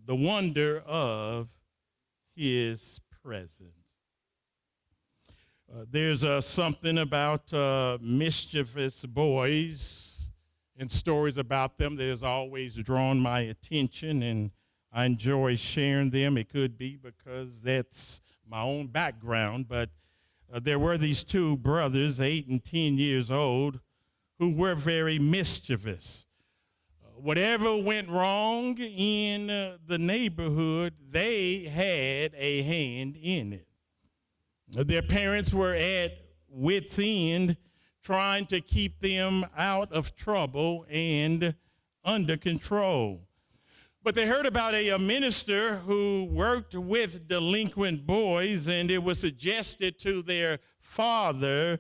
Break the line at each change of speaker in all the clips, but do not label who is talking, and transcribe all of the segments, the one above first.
the wonder of his presence. There's something about mischievous boys and stories about them that has always drawn my attention, and I enjoy sharing them. It could be because that's my own background, but there were these two brothers, 8 and 10 years old, who were very mischievous. Whatever went wrong in the neighborhood, they had a hand in it. Their parents were at wit's end trying to keep them out of trouble and under control. But they heard about a minister who worked with delinquent boys, and it was suggested to their father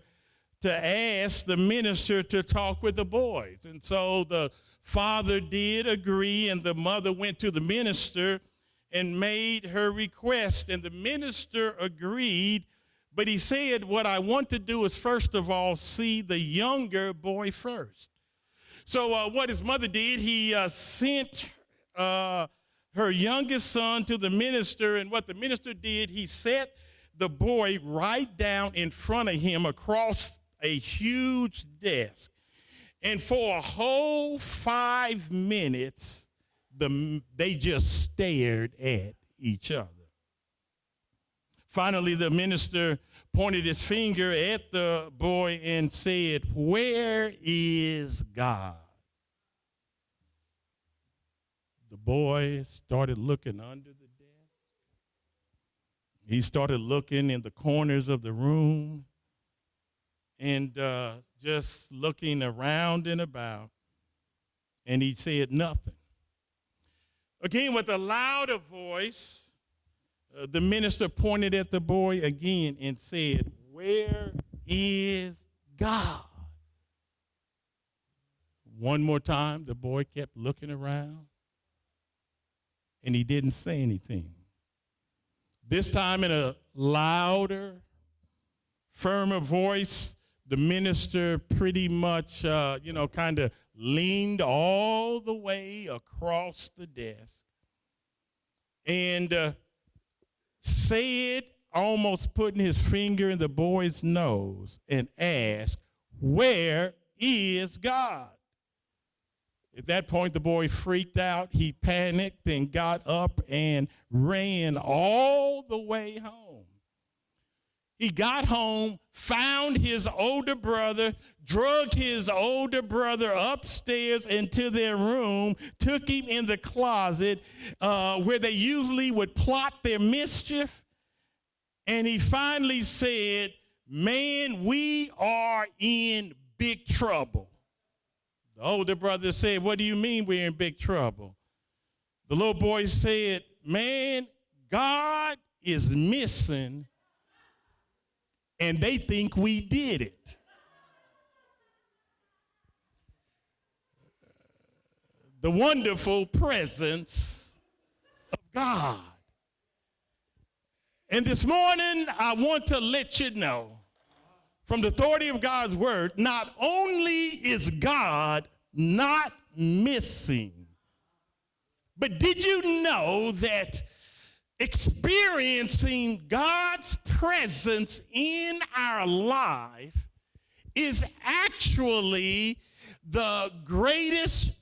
to ask the minister to talk with the boys. And so the father did agree, and the mother went to the minister and made her request, and the minister agreed. But he said, what I want to do is, first of all, see the younger boy first. So what his mother did, he sent her youngest son to the minister, and what the minister did, he set the boy right down in front of him across a huge desk. And for a whole 5 minutes, they just stared at each other. Finally, the minister pointed his finger at the boy and said, "Where is God?" The boy started looking under the desk. He started looking in the corners of the room and just looking around and about, and he said nothing. Again, with a louder voice, the minister pointed at the boy again and said, "Where is God?" One more time, the boy kept looking around, and he didn't say anything. This time, in a louder, firmer voice, the minister pretty much, kind of leaned all the way across the desk and said, almost putting his finger in the boy's nose, and asked, "Where is God?" At that point, the boy freaked out. He panicked and got up and ran all the way home. He got home, found his older brother, drugged his older brother upstairs into their room, took him in the closet where they usually would plot their mischief, and he finally said, "Man, we are in big trouble." The older brother said, "What do you mean we're in big trouble?" The little boy said, "Man, God is missing, and they think we did it." The wonderful presence of God. And this morning, I want to let you know, from the authority of God's word, not only is God not missing, but did you know that experiencing God's presence in our life is actually the greatest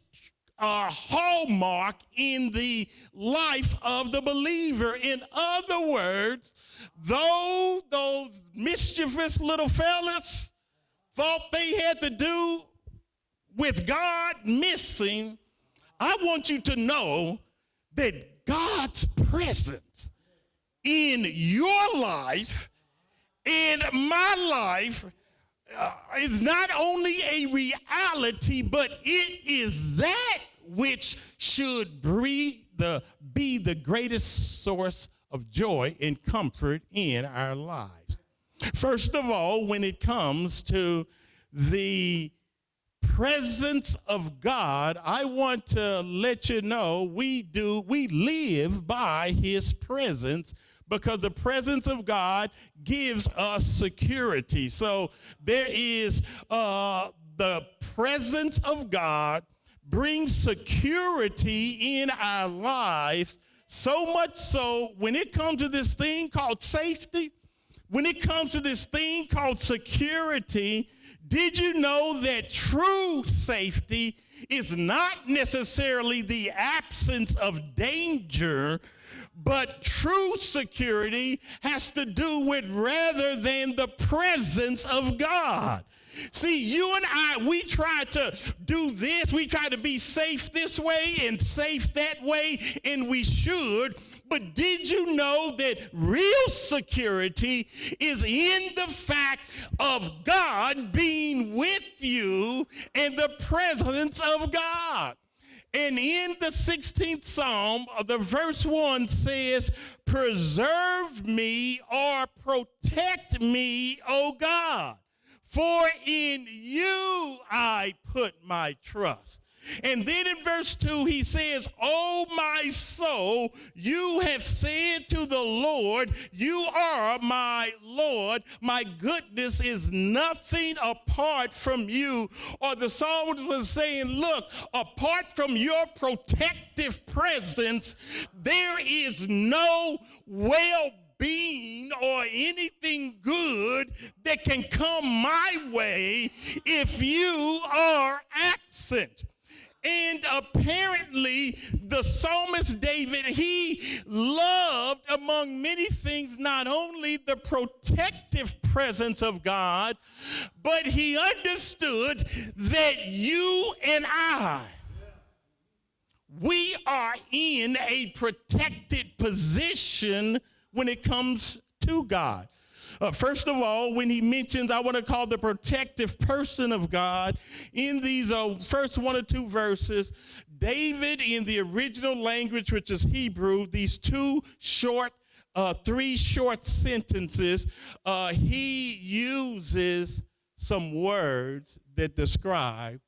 hallmark in the life of the believer? In other words, though those mischievous little fellas thought they had to do with God missing, I want you to know that God's presence in your life, in my life, is not only a reality, but it is that which should be the greatest source of joy and comfort in our lives. First of all, when it comes to the presence of God, I want to let you know we live by his presence, because the presence of God gives us security. So there is the presence of God brings security in our lives So much so, when it comes to this thing called safety, when it comes to this thing called security, did you know that true safety is not necessarily the absence of danger, but true security has to do with rather than the presence of God? See, you and I, we try to do this. We try to be safe this way and safe that way, and we should. But did you know that real security is in the fact of God being with you and the presence of God? And in the 16th Psalm, the verse 1 says, preserve me or protect me, O God, for in you I put my trust. And then in verse 2, he says, oh, my soul, you have said to the Lord, you are my Lord. My goodness is nothing apart from you. Or the psalmist was saying, look, apart from your protective presence, there is no well-being or anything good that can come my way if you are absent. And apparently, the psalmist David, he loved, among many things, not only the protective presence of God, but he understood that you and I, we are in a protected position when it comes to God. First of all, when he mentions, I want to call the protective person of God, in these first one or two verses, David, in the original language, which is Hebrew, these three short sentences, he uses some words that describe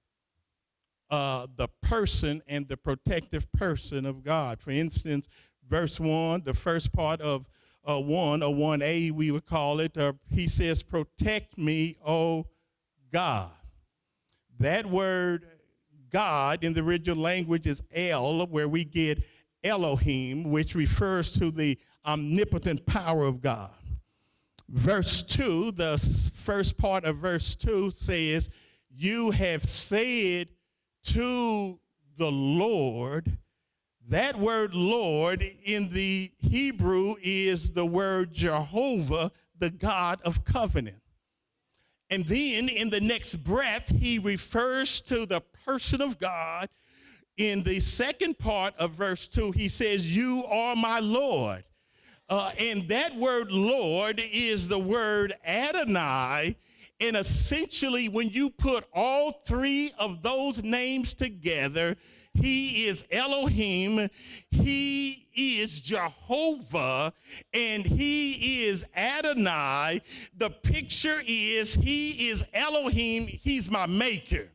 the person and the protective person of God. For instance, verse 1, the first part of 1A, we would call it, he says, protect me, O God. That word God in the original language is El, where we get Elohim, which refers to the omnipotent power of God. Verse 2, the first part of verse 2 says, you have said to the Lord. That word Lord in the Hebrew is the word Jehovah, the God of covenant. And then in the next breath, he refers to the person of God. In the second part of verse 2, he says, you are my Lord. And that word Lord is the word Adonai. And essentially, when you put all three of those names together, he is Elohim, he is Jehovah, and he is Adonai. The picture is he is Elohim, he's my maker.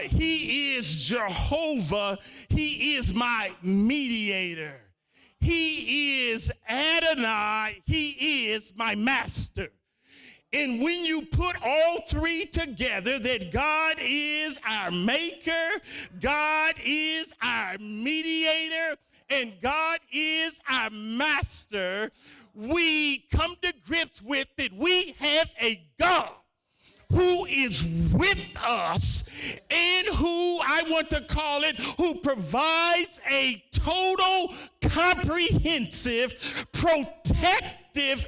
He is Jehovah, he is my mediator. He is Adonai, he is my master. And when you put all three together, that God is our maker, God is our mediator, and God is our master, we come to grips with that we have a God who is with us and who, I want to call it, who provides a total, comprehensive, protective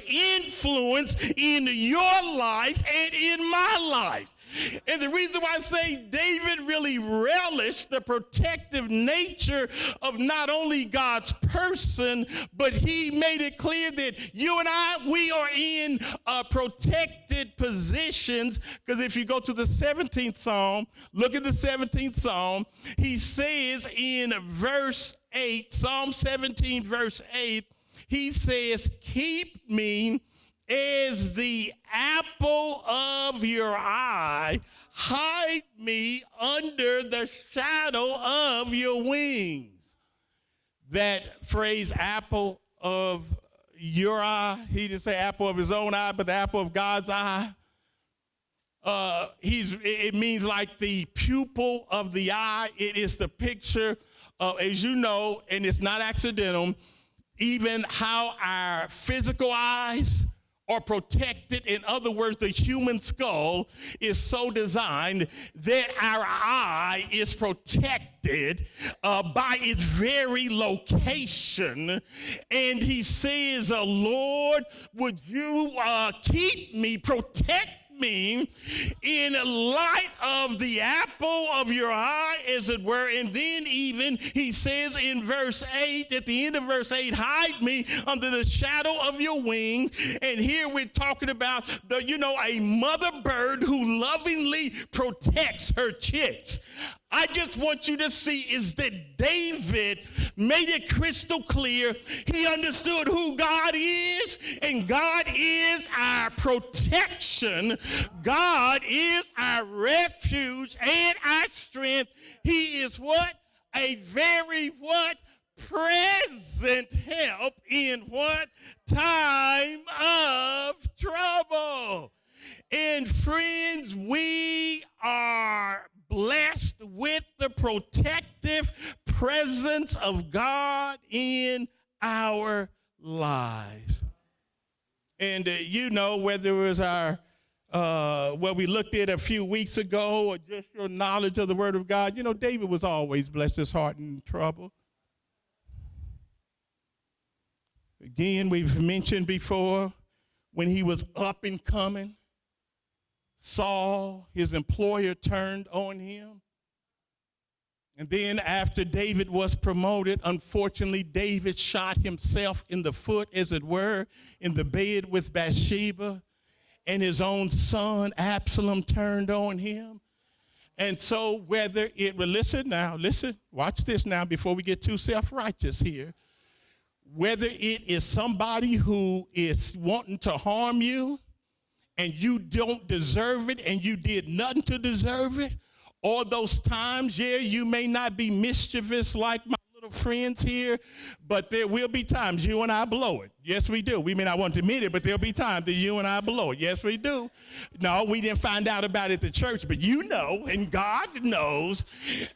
influence in your life and in my life. And the reason why I say David really relished the protective nature of not only God's person, but he made it clear that you and I, we are in protected positions. Because if you go to the 17th Psalm, look at the 17th Psalm, he says in verse 8, Psalm 17, verse 8, he says, keep me as the apple of your eye, hide me under the shadow of your wings. That phrase, apple of your eye, he didn't say apple of his own eye, but the apple of God's eye. It means like the pupil of the eye. It is the picture as you know, and it's not accidental, even how our physical eyes are protected. In other words, the human skull is so designed that our eye is protected by its very location. And he says, Lord, would you keep me, protect me in light of the apple of your eye, as it were. And then even he says in verse 8, at the end of verse 8, hide me under the shadow of your wings. And here we're talking about a mother bird who lovingly protects her chicks. I just want you to see is that David made it crystal clear. He understood who God is, and God is our protection. God is our refuge and our strength. He is what? A very what? Present help in what? Time of trouble. And friends, we are blessed with the protective presence of God in our lives. And whether it was our what we looked at a few weeks ago, or just your knowledge of the Word of God, David was always blessed his heart in trouble. Again, we've mentioned before when he was up and coming, Saul, his employer, turned on him. And then after David was promoted, unfortunately, David shot himself in the foot, as it were, in the bed with Bathsheba. And his own son, Absalom, turned on him. And so listen, watch this now before we get too self-righteous here. Whether it is somebody who is wanting to harm you, and you don't deserve it, and you did nothing to deserve it, or those times, you may not be mischievous like my little friends here, but there will be times you and I blow it. Yes, we do. We may not want to admit it, but there'll be times that you and I blow it. Yes, we do. No, we didn't find out about it at the church, but you know, and God knows.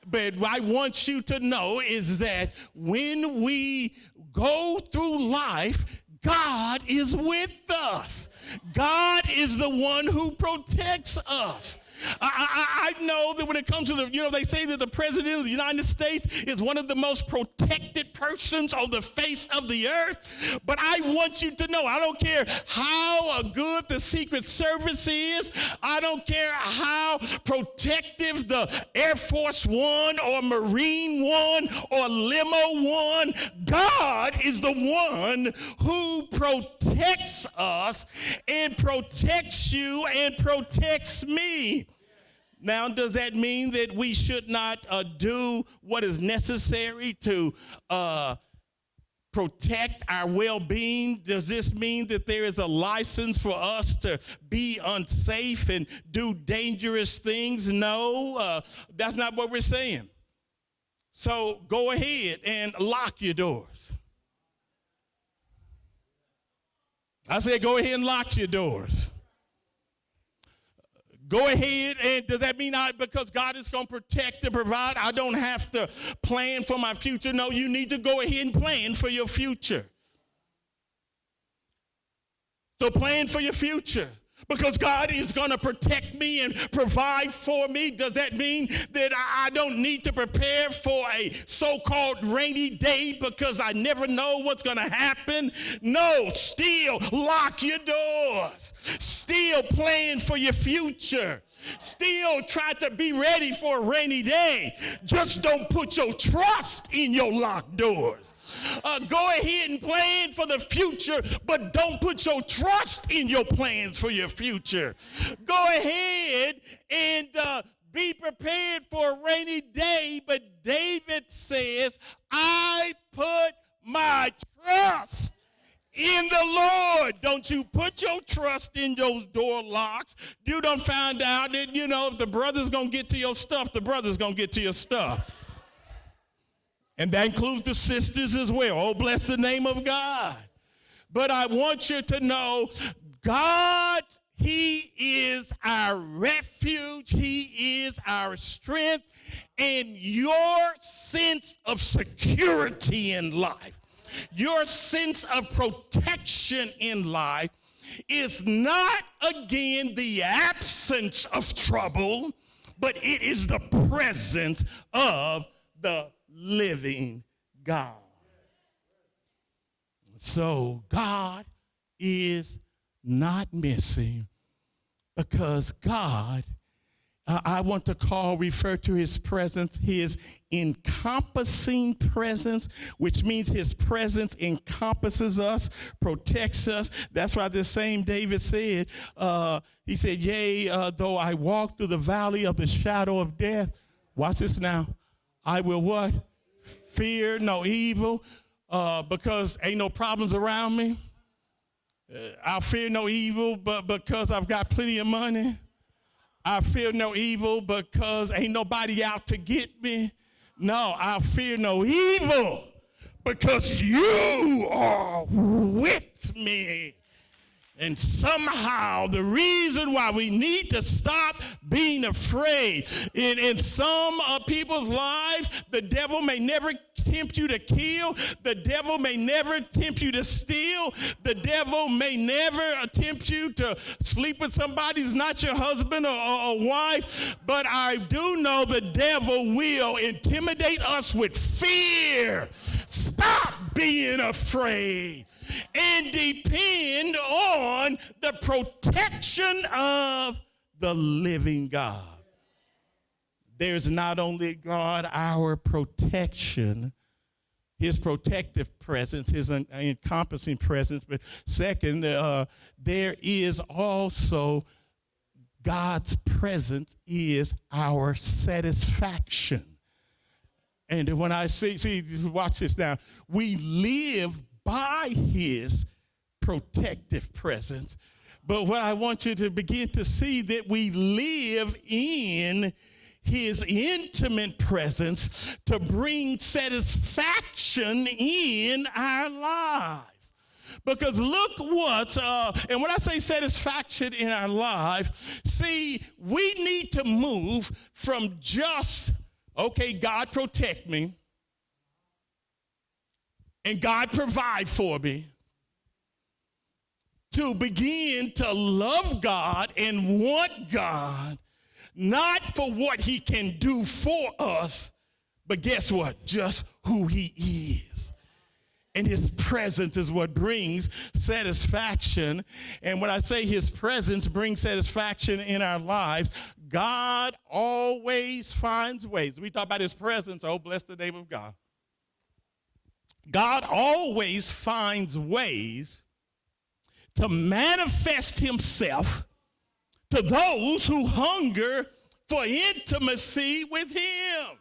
But what I want you to know is that when we go through life, God is with us. God is the one who protects us. I know that when it comes to they say that the president of the United States is one of the most protected persons on the face of the earth. But I want you to know, I don't care how good the Secret Service is. I don't care how protective the Air Force One or Marine One or Limo One. God is the one who protects us and protects you and protects me. Now, does that mean that we should not do what is necessary to protect our well-being? Does this mean that there is a license for us to be unsafe and do dangerous things? No, that's not what we're saying. So go ahead and lock your doors. I said go ahead and lock your doors. Go ahead, and does that mean because God is going to protect and provide, I don't have to plan for my future? No, you need to go ahead and plan for your future. So plan for your future. Because God is going to protect me and provide for me. Does that mean that I don't need to prepare for a so-called rainy day because I never know what's going to happen? No, still lock your doors. Still plan for your future. Still try to be ready for a rainy day. Just don't put your trust in your locked doors. Go ahead and plan for the future, but don't put your trust in your plans for your future. Go ahead and be prepared for a rainy day, but David says, I put my trust in the Lord. Don't you put your trust in those door locks. You done found out that, if the brother's going to get to your stuff, the brother's going to get to your stuff. And that includes the sisters as well. Oh, bless the name of God. But I want you to know God He is our refuge. He is our strength. And your sense of security in life, your sense of protection in life is not, again, the absence of trouble, but it is the presence of the living God. So God is not missing, because God, I want to refer to his presence, his encompassing presence, which means his presence encompasses us, protects us. That's why this same David said, he said, yea, though I walk through the valley of the shadow of death, watch this now, I will what? Fear no evil, because ain't no problems around me. I'll fear no evil, but because I've got plenty of money. I fear no evil because ain't nobody out to get me. No, I fear no evil because you are with me. And somehow the reason why we need to stop being afraid, in some people's lives, the devil may never tempt you to kill. The devil may never tempt you to steal. The devil may never tempt you to sleep with somebody who's not your husband or wife. But I do know the devil will intimidate us with fear. Stop being afraid and depend on the protection of the living God. There's not only God, our protection, his protective presence, his encompassing presence, but second, there is also God's presence is our satisfaction. And when I see, watch this now, we live by his protective presence. But what I want you to begin to see, that we live in his intimate presence to bring satisfaction in our lives. Because look what, and when I say satisfaction in our lives, see, we need to move from just, okay, God protect me, and God provide for me, to begin to love God and want God, not for what he can do for us, but guess what? Just who he is. And his presence is what brings satisfaction. And when I say his presence brings satisfaction in our lives, God always finds ways. We talk about his presence. Oh, bless the name of God. God always finds ways to manifest himself to those who hunger for intimacy with him.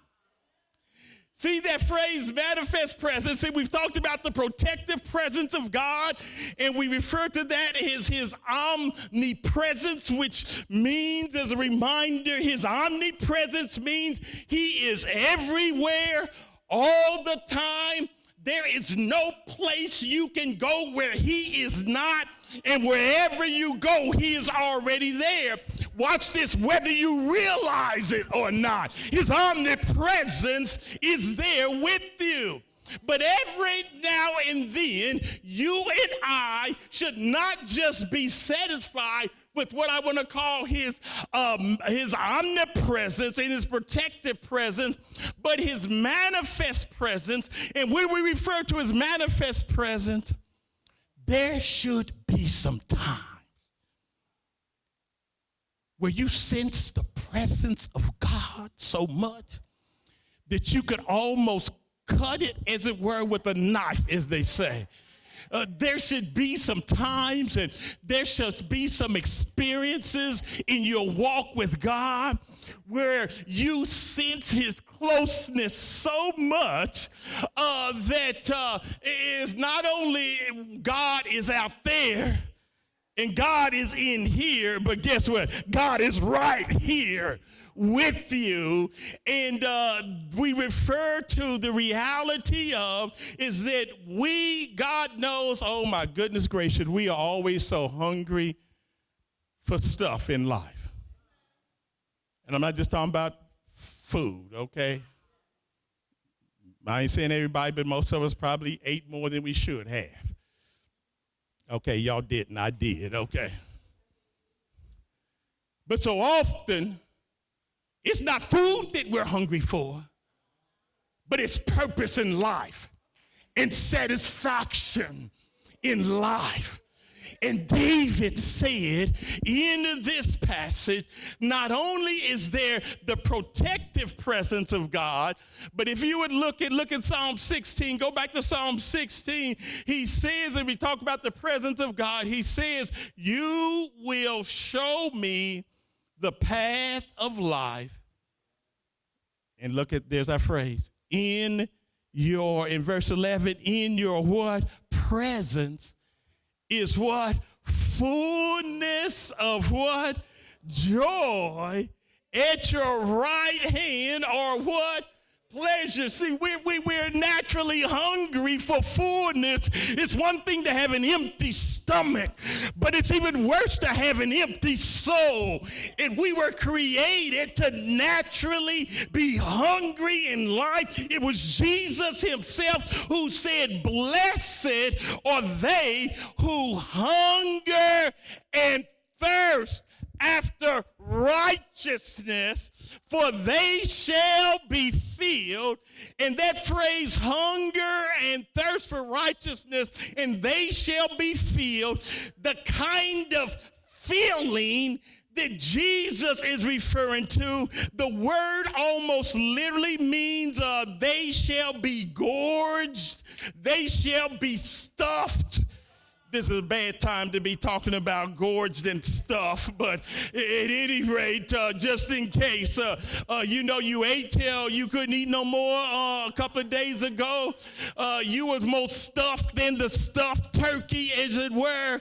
See that phrase, manifest presence? See, we've talked about the protective presence of God, and we refer to that as his omnipresence, which means, as a reminder, his omnipresence means he is everywhere all the time. There is no place you can go where he is not, and wherever you go, he is already there. Watch this, whether you realize it or not. His omnipresence is there with you. But every now and then, you and I should not just be satisfied with what I want to call his omnipresence and his protective presence, but his manifest presence. And when we refer to his manifest presence, there should be some time where you sense the presence of God so much that you could almost cut it, as it were, with a knife, as they say. There should be some times and there should be some experiences in your walk with God where you sense his closeness so much that is not only God is out there and God is in here, but guess what? God is right here with you. And we refer to the reality of is that God knows, oh my goodness gracious, we are always so hungry for stuff in life. And I'm not just talking about food, okay? I ain't saying everybody, but most of us probably ate more than we should have. Okay, y'all didn't. I did, okay. But so often, it's not food that we're hungry for, but it's purpose in life and satisfaction in life. And David said in this passage, not only is there the protective presence of God, but if you would look at Psalm 16, go back to Psalm 16, he says, and we talk about the presence of God, he says, you will show me the path of life. And look at, there's our phrase, in verse 11, in your what? Presence is what? Fullness of what? Joy. At your right hand are what? Pleasure. See, we're naturally hungry for fullness. It's one thing to have an empty stomach, but it's even worse to have an empty soul. And we were created to naturally be hungry in life. It was Jesus himself who said, blessed are they who hunger and thirst after righteousness, for they shall be filled. And that phrase, hunger and thirst for righteousness, and they shall be filled, the kind of feeling that Jesus is referring to, the word almost literally means they shall be gorged, they shall be stuffed. This is a bad time to be talking about gorged and stuff, but at any rate, just in case, you ate till you couldn't eat no more a couple of days ago. You was more stuffed than the stuffed turkey, as it were.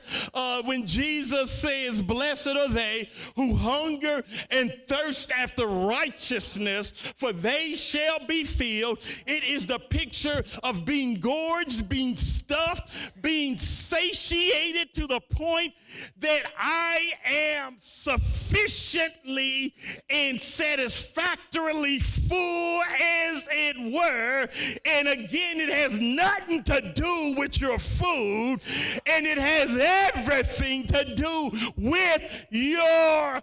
When Jesus says, blessed are they who hunger and thirst after righteousness, for they shall be filled. It is the picture of being gorged, being stuffed, being satiated to the point that I am sufficiently and satisfactorily full, as it were. And again, it has nothing to do with your food, and it has everything to do with your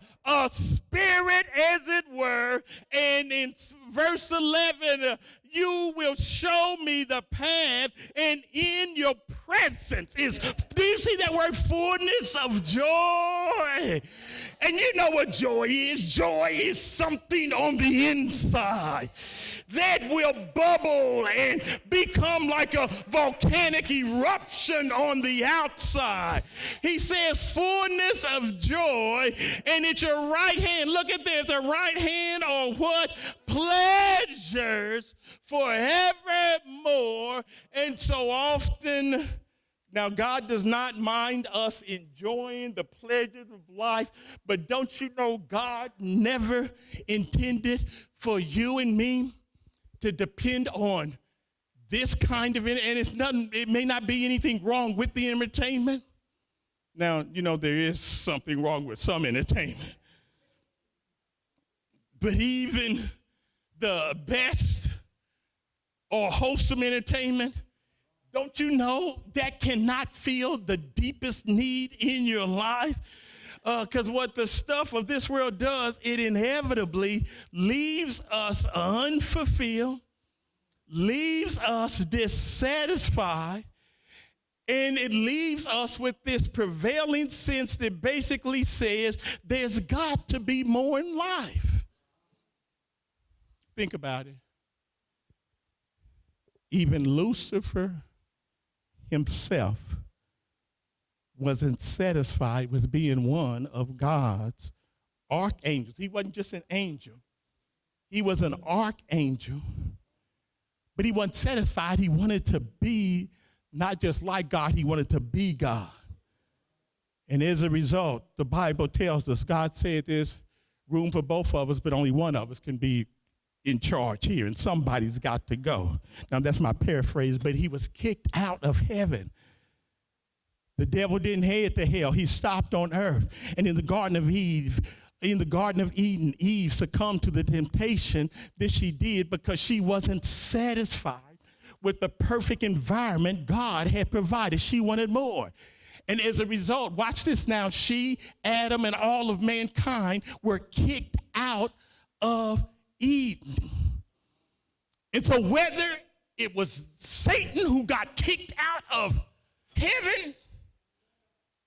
spirit, as it were. And in verse 11, you will show me the path, and in your presence is, do you see that word, fullness of joy? And you know what joy is? Joy is something on the inside that will bubble and become like a volcanic eruption on the outside. He says fullness of joy, and at your right hand, look at there, the right hand are what? Pleasures forevermore. And so often, now God does not mind us enjoying the pleasures of life, but don't you know God never intended for you and me to depend on this kind of, and it's nothing, it may not be anything wrong with the entertainment. Now, there is something wrong with some entertainment. But even the best or wholesome entertainment, don't you know that cannot fill the deepest need in your life? Because what the stuff of this world does, it inevitably leaves us unfulfilled, leaves us dissatisfied, and it leaves us with this prevailing sense that basically says there's got to be more in life. Think about it. Even Lucifer himself wasn't satisfied with being one of God's archangels. He wasn't just an angel. He was an archangel. But he wasn't satisfied. He wanted to be not just like God, he wanted to be God. And as a result, the Bible tells us, God said there's room for both of us, but only one of us can be in charge here, and somebody's got to go. Now, that's my paraphrase, but he was kicked out of heaven. The devil didn't head to hell. He stopped on earth. And in the Garden of Eden, Eve succumbed to the temptation that she did because she wasn't satisfied with the perfect environment God had provided. She wanted more. And as a result, watch this now, she, Adam, and all of mankind were kicked out of Eden. And so whether it was Satan who got kicked out of heaven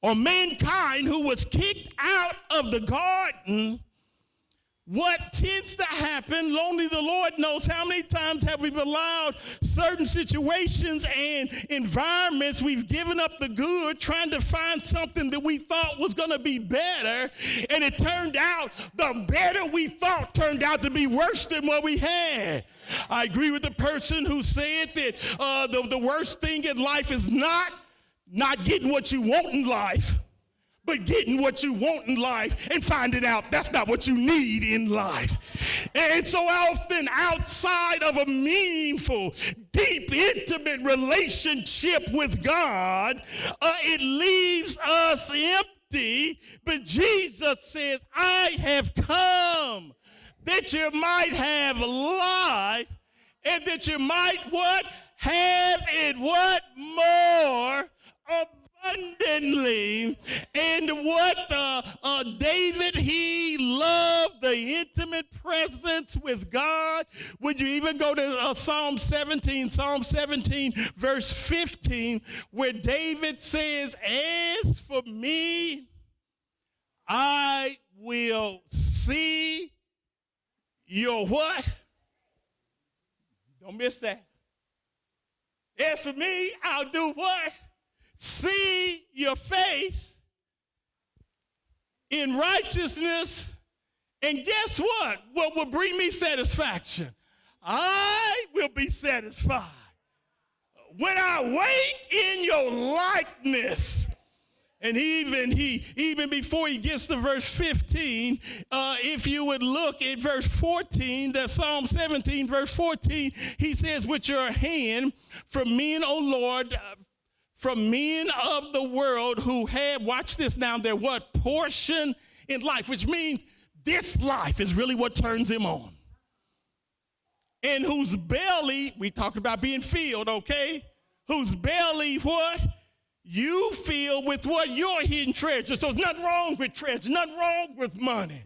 or mankind who was kicked out of the garden, what tends to happen, only the Lord knows how many times have we allowed certain situations and environments, we've given up the good trying to find something that we thought was going to be better, and it turned out the better we thought turned out to be worse than what we had. I agree with the person who said that the worst thing in life is not getting what you want in life, but getting what you want in life and finding out that's not what you need in life. And so often outside of a meaningful, deep, intimate relationship with God, it leaves us empty. But Jesus says, I have come that you might have life and that you might what? Have it what? More abundantly. And what David, he loved the intimate presence with God. Would you even go to Psalm 17 verse 15, where David says, as for me, I will see your what? Don't miss that. As for me, I'll do what? See your face in righteousness, and guess what? What will bring me satisfaction? I will be satisfied when I wait in your likeness. And even before he gets to verse 15, if you would look at verse 14, that Psalm 17, verse 14, he says, with your hand from men, O Lord, from men of the world who have, watch this now, their what? Portion in life, which means this life is really what turns him on. And whose belly, we talked about being filled, okay? Whose belly, what? You fill with what? Your hidden treasure. So there's nothing wrong with treasure, nothing wrong with money.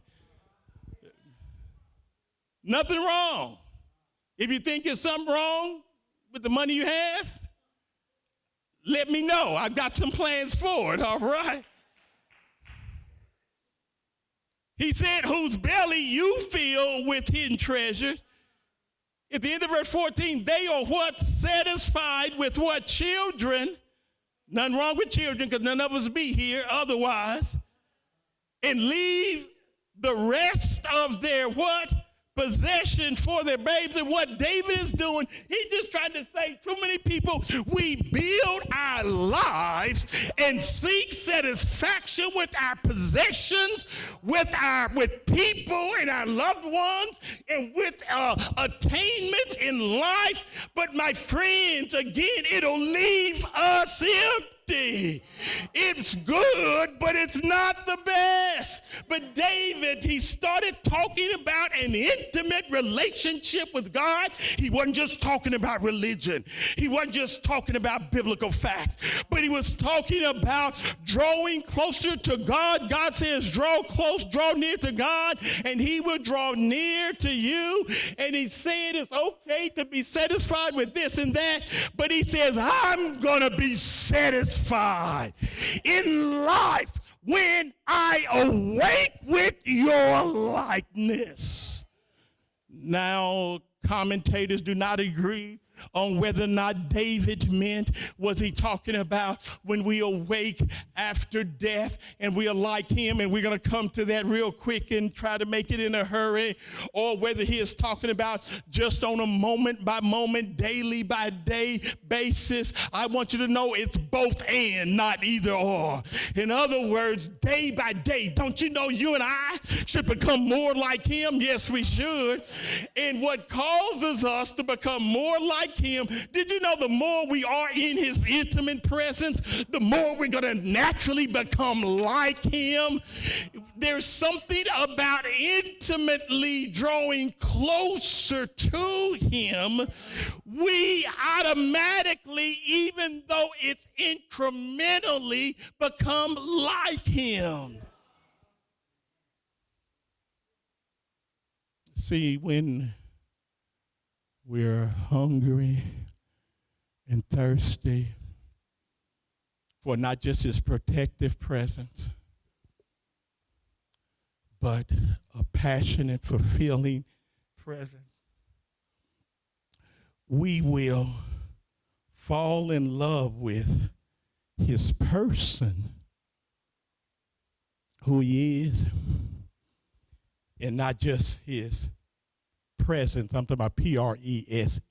Nothing wrong. If you think there's something wrong with the money you have, let me know. I've got some plans for it, all right? He said, whose belly you fill with hidden treasures. At the end of verse 14, they are what? Satisfied with what? Children. Nothing wrong with children, because none of us be here otherwise. And leave the rest of their what? Possession for their babes. And what David is doing, he's just trying to say, too many people, we build our lives and seek satisfaction with our possessions, with people and our loved ones, and with attainments in life. But my friends, again, it'll leave us empty. It's good, but it's not the best. But David, he started talking about an intimate relationship with God. He wasn't just talking about religion. He wasn't just talking about biblical facts, but he was talking about drawing closer to God. God says, draw close, draw near to God, and he will draw near to you. And he said it's okay to be satisfied with this and that, but he says, I'm going to be satisfied in life when I awake with your likeness. Now, commentators do not agree on whether or not David meant, was he talking about when we awake after death and we are like him, and we're going to come to that real quick and try to make it in a hurry, or whether he is talking about just on a moment by moment, daily by day basis. I want you to know it's both and, not either or. In other words, day by day. Don't you know you and I should become more like him? Yes, we should. And what causes us to become more like like him. Did you know the more we are in his intimate presence, the more we're going to naturally become like him? There's something about intimately drawing closer to him. We automatically, even though it's incrementally, become like him. See, when we're hungry and thirsty for not just his protective presence, but a passionate, fulfilling presence, we will fall in love with his person, who he is, and not just his presence. I'm talking about presents.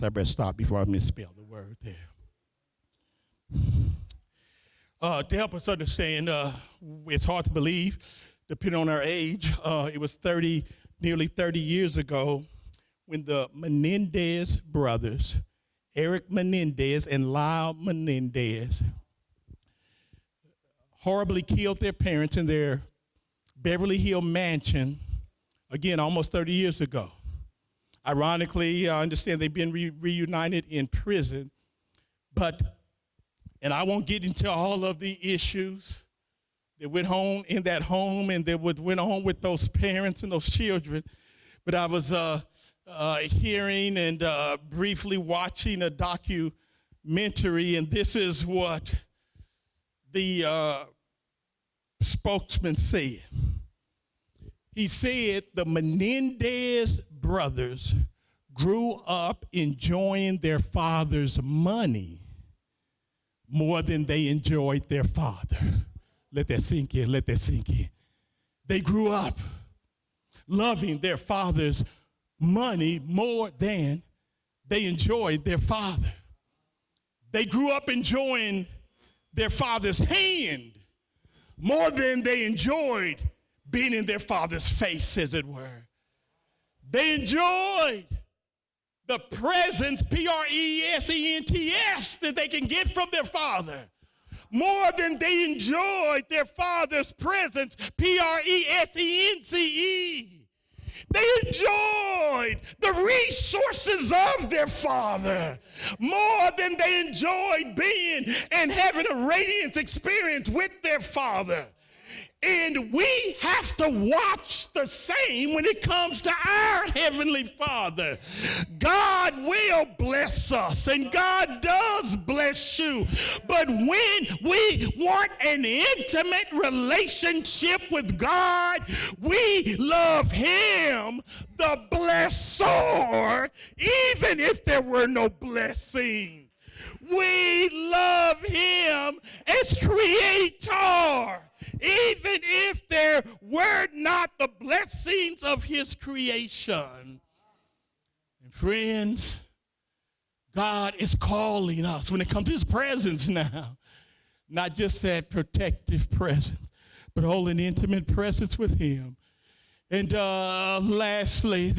I better stop before I misspell the word there. To help us understand, it's hard to believe, depending on our age, it was nearly 30 years ago when the Menendez brothers, Eric Menendez and Lyle Menendez, horribly killed their parents in their Beverly Hills mansion, again, almost 30 years ago. Ironically, I understand they've been reunited in prison, and I won't get into all of the issues that went on in that home and that went on with those parents and those children, but I was hearing and briefly watching a documentary, and this is what the spokesman said. He said the Menendez brothers grew up enjoying their father's money more than they enjoyed their father. Let that sink in, let that sink in. They grew up loving their father's money more than they enjoyed their father. They grew up enjoying their father's hand more than they enjoyed being in their father's face, as it were. They enjoyed the presence, presents, that they can get from their father more than they enjoyed their father's presence, presence. They enjoyed the resources of their father more than they enjoyed being and having a radiant experience with their father. And we have to watch the same when it comes to our Heavenly Father. God will bless us, and God does bless you. But when we want an intimate relationship with God, we love Him, the blessor, even if there were no blessing. We love Him as Creator, even if there were not the blessings of His creation. And friends, God is calling us when it comes to His presence now, not just that protective presence, but hold an intimate presence with Him. And lastly,